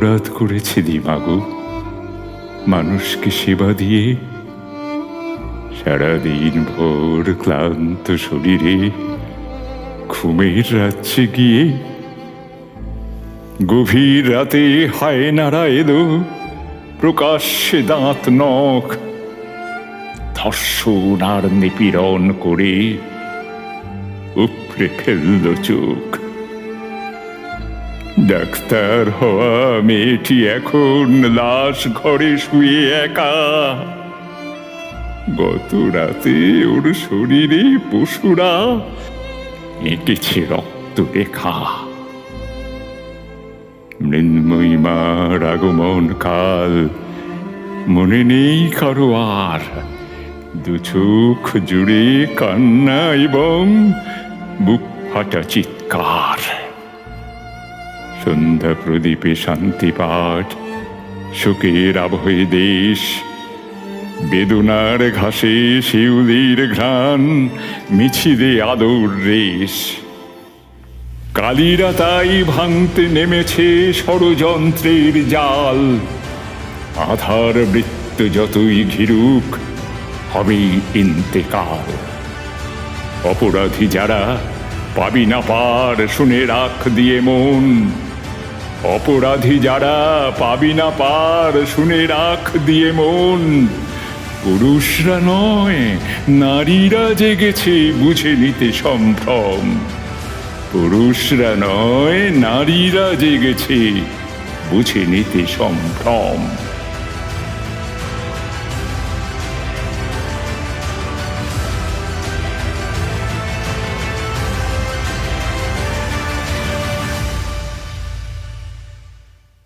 অপরাধ করেছি দিমাগো মানুষকে সেবা দিয়ে? সারাদিন ভোর ক্লান্ত শরীরে ঘুমের রাজ্যে গিয়ে গভীর রাতে হায়নারা এলো প্রকাশ্যে দাঁত নখ ধর্ষণ আর নিপীড়ন করে উপড়ে ফেলল চোখ। ডাক্তার হওয়া মেয়েটি এখন লাশ ঘরে শুয়ে একা। গত রাতে ওর শরীরে পশুরা এঁটেছে রক্ত রেখা। মৃন্ময়ী মার আগমন কাল মনে নেই কারো আর। দু চোখ জুড়ে কান্না এবং বুক ফাটা চিৎকার। সন্ধ্যা প্রদীপে শান্তি পাঠ, শোকের আবহে দেশ, বেদনার ঘাসে শিউলির ঘ্রাণ, মিছিলে আদর রেশ। কালীরা তাই ভাঙতে নেমেছে ষড়যন্ত্রের জাল। আধার বৃত্ত যতই ঘিরুক হবেই ইন্তেকাল। অপরাধী যারা পাবি না পার শুনে রাখ দিয়ে মন। অপরাধী যারা পাবি না পার শুনে রাখ দিয়ে মন। পুরুষরা নয় নারীরা জেগেছে বুঝে নিতে সম্ভ্রম। পুরুষরা নয় নারীরা জেগেছে বুঝে নিতে সম্ভ্রম।